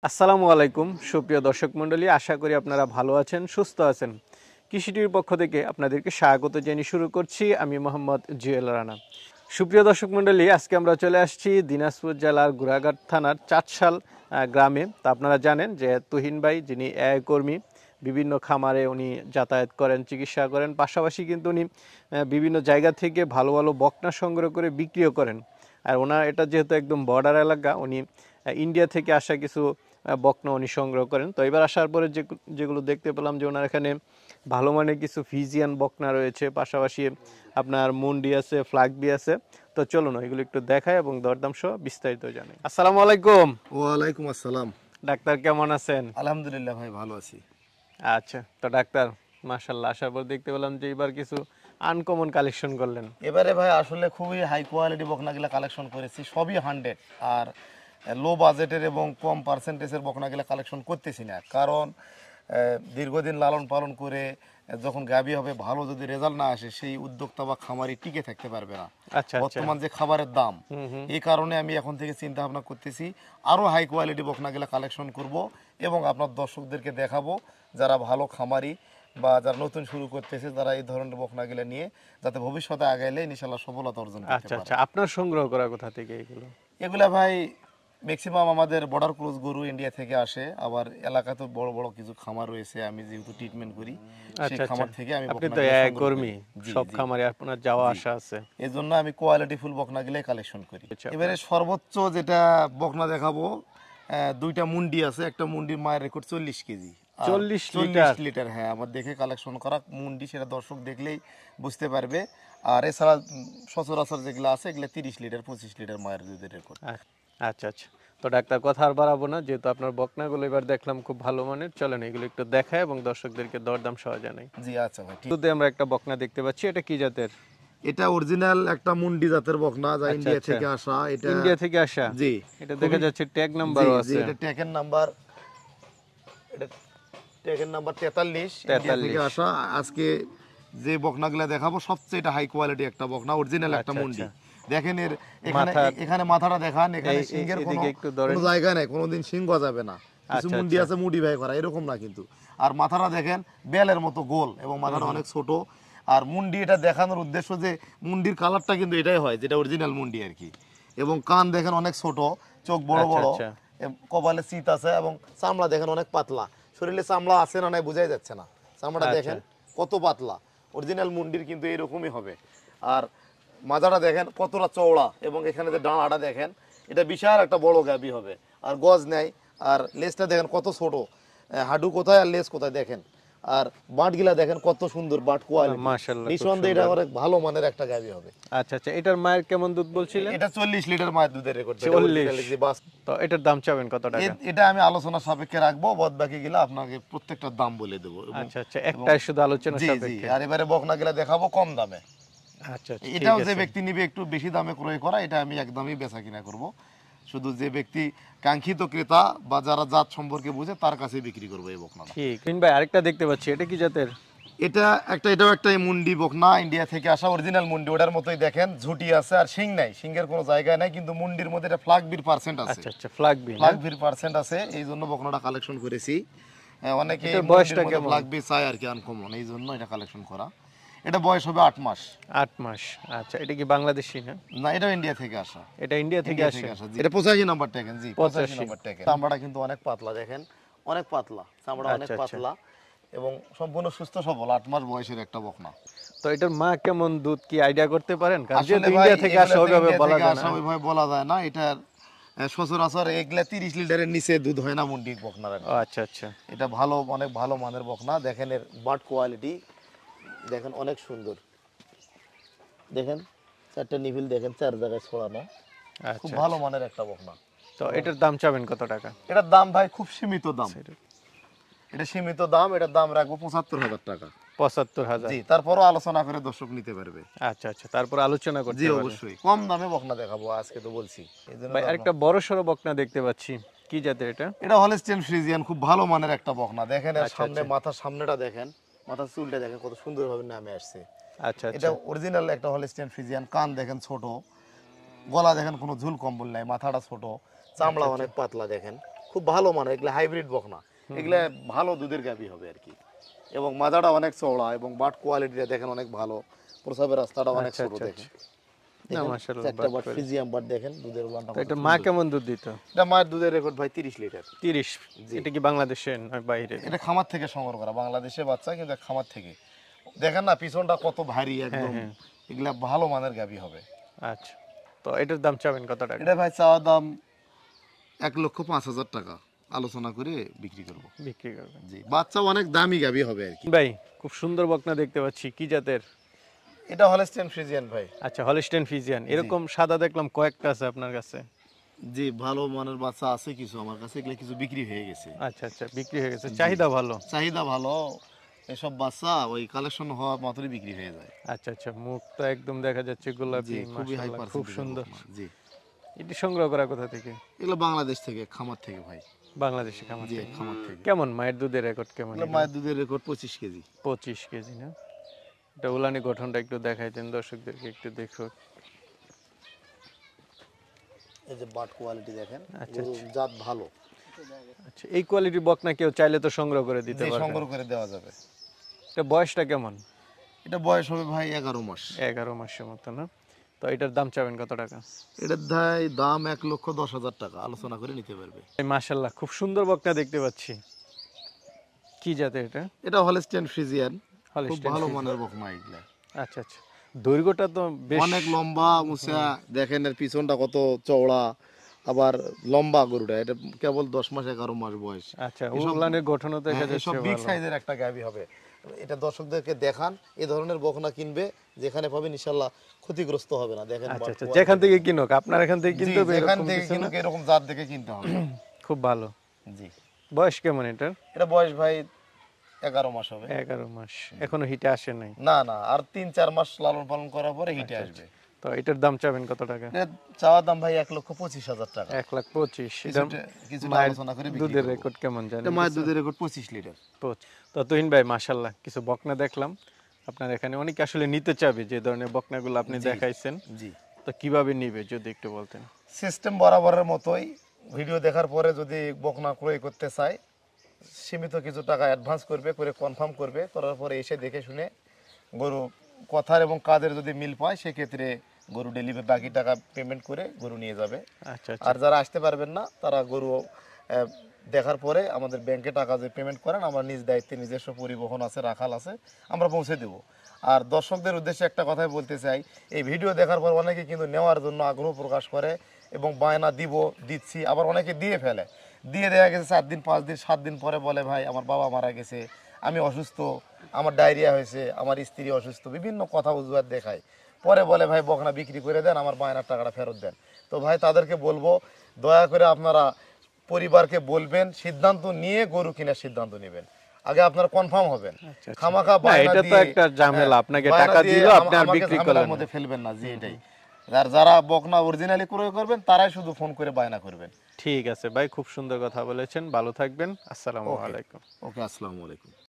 আসসালামু আলাইকুম সুপ্রিয় দর্শক মণ্ডলী, আশা করি আপনারা ভালো আছেন, সুস্থ আছেন। কৃষিটির পক্ষ থেকে আপনাদেরকে স্বাগত জানিয়ে শুরু করছি আমি মোহাম্মদ জুয়েল রানা। সুপ্রিয় দর্শক মণ্ডলী, আজকে আমরা চলে আসছি দিনাজপুর জেলার গুড়াঘাট থানার চাটশাল গ্রামে। তা আপনারা জানেন যে তুহিন ভাই, যিনি এআই কর্মী, বিভিন্ন খামারে উনি যাতায়াত করেন, চিকিৎসা করেন, পাশাপাশি কিন্তু উনি বিভিন্ন জায়গা থেকে ভালো ভালো বকনা সংগ্রহ করে বিক্রিও করেন। আর ওনার এটা যেহেতু একদম বর্ডার এলাকা, উনি ইন্ডিয়া থেকে আসা কিছু বকনা উনি সংগ্রহ করেন। তো এবার আসার পরে যেগুলো দেখতে পেলাম যে ওনার এখানে ভালো মানের কিছু ফিজিয়ান বকনা রয়েছে, পাশাপাশি আপনার মুন্ডি আছে, ফ্লাগবি আছে। তো চলুন এগুলো একটু দেখাই এবং দরদাম সহ বিস্তারিত জানাই। আসসালামু আলাইকুম। ওয়ালাইকুম আসসালাম। ডাক্তার কেমন আছেন? আলহামদুলিল্লাহ ভাই, ভালো আছি। আচ্ছা, তো ডাক্তার মাশাআল্লাহ, আসার পর দেখতে পেলাম যে এবার কিছু আনকমন কালেকশন করলেন। এবারে ভাই আসলে খুবই হাই কোয়ালিটি বকনাগুলা কালেকশন করেছি, সবই 100। আর লো বাজেটের এবং কম পার্সেন্টেজের বকনাগুলা কালেকশন করতেছি না, কারণ দীর্ঘদিন লালন পালন করে যখন গাভী হবে, ভালো যদি রেজাল্ট না আসে, সেই উদ্যোক্তা বা খামারি টিকে থাকতে পারবে না। বর্তমান যে খাবারের দাম, এই কারণে আমি এখন থেকে চিন্তা ভাবনা করতেছি আরো হাই কোয়ালিটি বকনাগুলা কালেকশন করব এবং আপনার দর্শকদেরকে দেখাবো, যারা ভালো খামারি বা যারা নতুন শুরু করতেছে, যারা এই ধরনের বকনাগুলা নিয়ে যাতে ভবিষ্যতে আগাইলে ইনশাআল্লাহ সফলতা অর্জন করতে পারে। আচ্ছা, আপনার সংগ্রহ করা কোথা থেকে এগুলা ভাই ম্যাক্সিমাম আমাদের বর্ডার ক্রস গরু ইন্ডিয়া থেকে আসে, আবার এলাকাতে বড় বড় কিছু খামার রয়েছে, আমি যেহেতু ট্রিটমেন্ট করি সেই খামার থেকে আমি আপনি তো এক কর্মী, সব খামারে আপনার যাওয়া আসা আছে, এজন্য আমি কোয়ালিটি ফুল বকনাগুলাই কালেকশন করি। এবারে সর্বোচ্চ যেটা বকনা দেখাবো, দুইটা মুন্ডি আছে, একটা মুন্ডির মায়ের রেকর্ড 40 কেজি, 40 লিটার। হ্যাঁ, আমার দেখে কালেকশন করা মুন্ডি, সেটা দর্শক দেখলেই বুঝতে পারবে। আর এছাড়া সচরাচর যেগুলো আছে, এগুলো 30 লিটার 25 লিটার মায়ের দুধের রেকর্ড। আচ্ছা, তো ডাক্তার কথা আর বাড়াবো না, যেহেতু আপনার বকনাগুলো এবার দেখলাম খুব ভালো মানের, চলেন এগুলো একটু দেখাই এবং দর্শকদেরকে দরদাম সহ জানাই। জি আচ্ছা ভাই। দুধে আমরা একটা বকনা দেখতে পাচ্ছি, এটা কি জাতের? এটা অরিজিনাল একটা মুন্ডি জাতের বকনা, যা ইন্ডিয়া থেকে আসা। এটা ইন্ডিয়া থেকে আসা? জি। এটা দেখা যাচ্ছে ট্যাগ নাম্বারও আছে। এটা ট্যাগের নাম্বার, এটা ট্যাগের নাম্বার 43, ইন্ডিয়া থেকে আসা। আজকে যে বকনাগুলা দেখাবো সবচেয়ে এটা হাই কোয়ালিটি একটা বকনা, অরিজিনাল একটা মুন্ডি। দেখেন এর এখানে মাথাটা দেখান, এখানে সিংহের কোনো জায়গা নাই, কোনোদিন সিং গজাবে না। কিছু মুন্ডি আছে মডিফাই করা, এরকম না কিন্তু। আর মাথাটা দেখেন বেলের মতো গোল, এবং মাথাটা অনেক ছোট। আর মুন্ডি, এটা দেখানোর উদ্দেশ্য যে মুন্ডির কালারটা কিন্তু এটাই হয় যেটা অরিজিনাল মুন্ডি আর কি। এবং কান দেখেন অনেক ছোট, চোখ বড় বড়, কপালে চিত আছে, এবং চামড়া দেখেন অনেক পাতলা। শরীরে চামড়া আছে না নাই বোঝাই যাচ্ছে না, চামড়াটা দেখেন কত পাতলা। অরিজিনাল মুন্ডির কিন্তু এরকমই হবে। আর মাজাটা দেখেন কতটা চওড়া, এবং এখানে যে ডাঁড়াটা দেখেন, এটা বিশাল একটা বড় গাভী হবে। আর গজ নেয়, আর লেজটা দেখেন কত ছোট, হাডু কোথায় আর লেজ কোথায় দেখেন। আর বাটগুলা দেখেন কত সুন্দর বাট কোয়ালিটি, মাশাআল্লাহ, নিঃসন্দেহে এটা অনেক ভালো মানের একটা গাভী হবে। আচ্ছা, এটার মায়ের কেমন দুধ বলছিলেন? এটা 40 লিটার মায়ের দুধের রেকর্ড। 40। তো এটার দাম চাবেন কত টাকা? এটা আমি আলোচনা সাপেক্ষে রাখবো, বাদ বাকি গুলা আপনাকে প্রত্যেকটা দাম বলে দেবো। আচ্ছা, একটাই শুধু আলোচনা সাপেক্ষে। আর এবারে বকনাগুলা দেখাবো কম দামে। আচ্ছা, এটাও যে ব্যক্তি নিবে একটু বেশি দামে ক্রয় করা, এটা আমি একদমই বেচা কিনা করব। শুধু যে ব্যক্তি কাঙ্ক্ষিত ক্রেতা বা যারা জাত সম্পর্কে বুঝে, তার কাছে বিক্রি করবো এই বকনাটা। ঠিক ভাই, আরেকটা দেখতে পাচ্ছি, এটা কি জাতের? এটাও একটা মুন্ডি বকনা, ইন্ডিয়া থেকে আসা অরিজিনাল মুন্ডি। ওটার মতোই দেখেন, ঝুটি আছে আর শিং নাই, সিংহের কোনো জায়গা নাই, কিন্তু মুন্ডির মধ্যে এটা ফ্লাগবির পার্সেন্ট আছে। আচ্ছা, ফ্লাগবির পার্সেন্ট আছে, এই জন্য বকনাটা কালেকশন করেছি। অনেকে বয়সটা কেমন ফ্লাগবি চায় আর কি, আনকমন, এই জন্য এটা কালেকশন করা। এটা বয়স হবে 8 মাস। 8 মাস। আচ্ছা, এটা কি বাংলাদেশি না? না, এটা ইন্ডিয়া থেকে আসা। এটা ইন্ডিয়া থেকে আসে। এটা 85 নাম্বার ট্যাগ। জি, 85 নাম্বার ট্যাগ। চামড়াটা কিন্তু অনেক পাতলা, দেখেন অনেক পাতলা চামড়া, অনেক পাতলা, এবং সম্পূর্ণ সুস্থ সবল 8 মাস বয়সের একটা বকনা। তো এটার মা কেমন দুধ কি আইডিয়া করতে পারেন? কারণ যেহেতু ইন্ডিয়া থেকে আসা, ওইভাবে বলা যায় না। ওইভাবে বলা যায় না। এটার সচরাচর এগুলা 30 লিটারের নিচে দুধ হয় না মুন্ডি বকনার। আচ্ছা, এটা ভালো, অনেক ভালো মানের বকনা। দেখেন এর বাট কোয়ালিটি দেখেন, অনেক সুন্দর। দেখেন চারটা নিভিল দেখেন, 4 জায়গায় ছড়ানো, খুব ভালো মানের একটা বকনা। তো এটার দাম চাবেন কত টাকা? এটার দাম ভাই খুব সীমিত দাম। এটা সীমিত দাম, এটার দাম রাখবো 75,000 টাকা। 75,000? জি, তারপরও আলোচনা করে দর্শক নিতে পারবে। আচ্ছা, তারপর আলোচনা করতে পারবে। জি অবশ্যই, কম দামে বকনা দেখাবো আজকে, তো বলছি। ভাই আরেকটা বড় সরো বকনা দেখতে পাচ্ছি, কি জাতের এটা? এটা হলস্টেইন ফ্রিজিয়ান, খুব ভালো মানের একটা বকনা। দেখেন এর সামনে, মাথার সামনেটা দেখেন, মাথার চুলটা দেখেন কত সুন্দরভাবে নামে আসছে। আচ্ছা, এটা অরিজিনাল একটা হলস্টেইন ফ্রিজিয়ান। কান দেখেন ছোট, গলা দেখেন কোনো ঝুল কম্বল নাই, মাথাটা ছোট, চামড়া অনেক পাতলা দেখেন। খুব ভালো মানে, এগুলা হাইব্রিড বকনা, এগুলা ভালো দুধের গাভী হবে আর কি। এবং মাজাটা অনেক চওড়া এবং বাট কোয়ালিটিটা দেখেন অনেক ভালো, প্রসাবের রাস্তাটা অনেক ছোট দেখেন। না মাশাআল্লাহ, একটা বাট ফিজিয়াম বাট দেখেন, দুধের উলানটা। এটা মা কেমন দুধ দিত? এটা মায়ের দুধের রেকর্ড ভাই 30 লিটার। 30? এটা কি বাংলাদেশে না বাইরে? এটা খামার থেকে সংগ্রহ করা, বাংলাদেশে বাচ্চা কিন্তু খামার থেকে। দেখেন না পিছনটা কত ভারী একদম, এগুলা ভালো মানের গাভী হবে। আচ্ছা, তো এটার দাম চাবেন কত টাকা? এটা ভাই চাওয়া দাম 1,05,000 টাকা, আলোচনা করে বিক্রি করব। বিক্রি করবেন? জি, বাচ্চা অনেক দামি গাভী হবে আর কি। ভাই খুব সুন্দর বকনা দেখতে পাচ্ছি, কি জাতের? এটা হলস্টেইন ফ্রিজিয়ান ভাই। আচ্ছা, হলস্টেইন ফ্রিজিয়ান। এরকম সাদা দেখলাম কয়েকটা আছে আপনার কাছে? জি, ভালো মানের বাচ্চা আছে কিছু আমার কাছে, এগুলো কিছু বিক্রি হয়ে গেছে। আচ্ছা আচ্ছা, বিক্রি হয়ে গেছে। চাহিদা ভালো? চাহিদা ভালো, এসব বাচ্চা ওই কালেকশন হওয়া মাত্রই বিক্রি হয়ে যায়। আচ্ছা আচ্ছা, মুখটা একদম দেখা যাচ্ছে গোলাপি, খুবই হাই মাশাআল্লাহ খুব সুন্দর। জি, এটি সংগ্রহ করা কোথা থেকে? এগুলো বাংলাদেশ থেকে, খামার থেকে ভাই। বাংলাদেশি খামার জি, থেকে? খামার থেকে। কেমন মায়ের দুধের রেকর্ড কেমন? এগুলো মায়ের দুধের রেকর্ড 25 কেজি। 25 কেজি না? এটা উলানি গঠনটা একটু দেখাই দেন দর্শকদেরকে, একটু দেখো। এই যে বাট কোয়ালিটি দেখেন, আচ্ছা জাত ভালো। আচ্ছা, এই কোয়ালিটির বকনা কেউ চাইলে তো সংগ্রহ করে দিতে পারবে? সংগ্রহ করে দেওয়া যাবে। এটা বয়সটা কেমন? এটা বয়স হবে ভাই 11 মাস। 11 মাসের মতো না? তো এটার দাম চাবেন কত টাকা? এটার দাম 1,10,000 টাকা, আলোচনা করে নিতে পারবে। মাশাআল্লাহ, খুব সুন্দর বকনা দেখতে পাচ্ছি। কি জাতের এটা? এটা হলস্টেইন ফ্রিজিয়ান, খুব হলস্টেইন ভালো ফ্রিজিয়ান। মানের বকনা এগুলা। আচ্ছা আচ্ছা, দৈর্ঘ্যটা তো বেশ অনেক লম্বা মুসা, দেখেন এর পিছনটা কত চওড়া, আবার লম্বা গরুটা। এটা কেবল 10 মাস 11 মাস বয়স। আচ্ছা, উলানের গঠনও দেখা এসব যাচ্ছে বিগ ভালো। সাইজের একটা গাভী হবে। এটা দর্শকদেরকে দেখান, এই ধরনের বকনা কিনবে, যেখানে পাবেন ইনশাআল্লাহ ক্ষতিগ্রস্ত হবে না। দেখেন আচ্ছা আচ্ছা, যেখান থেকে কিনুক, আপনার এখান থেকে কিনতে হবে যেখান এরকম থেকে কিছু না? কিনুক এরকম জাত দেখে কিনতে হবে। খুব ভালো। জি, বয়স কেমন এটার? এটা বয়স ভাই 11 মাস হবে। 11 মাস, এখনো হিটে আসে নাই? না না, আর 3-4 মাস লালন পালন করার পরে হিটে আসবে। তো এটার দাম চাবেন কত টাকা? এর চাওয়া দাম ভাই 1,25,000 টাকা। 1,25,000। কিছুটা আলোচনা করে বিক্রি দুধের করব। রেকর্ড কেমন জানেন? এটা মায়ের দুধের রেকর্ড 25 লিটার। তো তুহিন ভাই মাশাআল্লাহ, কিছু বকনা দেখলাম আপনার এখানে, অনেকে আসলে নিতে চাবে যে ধরনের বকনাগুলো আপনি দেখাইছেন। জি, তো কিভাবে নিবে যদি একটু বলতেন? সিস্টেম বরাবরের মতোই, ভিডিও দেখার পরে যদি বকনা ক্রয় করতে চায়, সীমিত কিছু টাকা অ্যাডভান্স করবে, করে কনফার্ম করবে, করার পরে এসে দেখে শুনে গরু কথার এবং কাজের যদি মিল পায় সেক্ষেত্রে গরু ডেলিভারি, বাকি টাকা পেমেন্ট করে গরু নিয়ে যাবে। আচ্ছা আচ্ছা, আর যারা আসতে পারবেন না তারা গরু দেখার পরে আমাদের ব্যাংকে টাকা যে পেমেন্ট করেন, আমরা নিজ দায়িত্বে, নিজস্ব পরিবহন আছে, রাখাল আছে, আমরা পৌঁছে দেব। আর দর্শকদের উদ্দেশ্যে একটা কথাই বলতে চাই, এই ভিডিও দেখার পর অনেকে কিন্তু নেওয়ার জন্য আগ্রহ প্রকাশ করে এবং বায়না দিচ্ছি, আবার অনেকে দিয়ে ফেলে। দিয়ে দেওয়া গেছে 4 দিন 5 দিন 7 দিন পরে বলে ভাই আমার বাবা মারা গেছে, আমি অসুস্থ, আমার ডায়রিয়া হয়েছে, আমার স্ত্রী অসুস্থ, বিভিন্ন কথা অজুহাত দেখায়। পরে বলে ভাই বকনা বিক্রি করে দেন, আমার বায়নার টাকাটা ফেরত দেন। তো ভাই তাদেরকে বলবো, দয়া করে আপনারা পরিবারকে বলবেন, সিদ্ধান্ত নিয়ে গরু কেনার সিদ্ধান্ত নেবেন। আগে আপনারা কনফার্ম হবেন। খামাখা বায়না এটা তো দিয়ে, একটা ঝামেলা, আপনাকে টাকা দিল আপনি আর বিক্রি করলেন মধ্যে ফেলবেন না। জি, এটাই। আর যারা বকনা অরিজিনালি ক্রয় করবেন তারাই শুধু ফোন করে বায়না করবেন। ঠিক আছে ভাই, খুব সুন্দর কথা বলেছেন, ভালো থাকবেন। আসসালামু আলাইকুম। ওকে, আসসালামু আলাইকুম।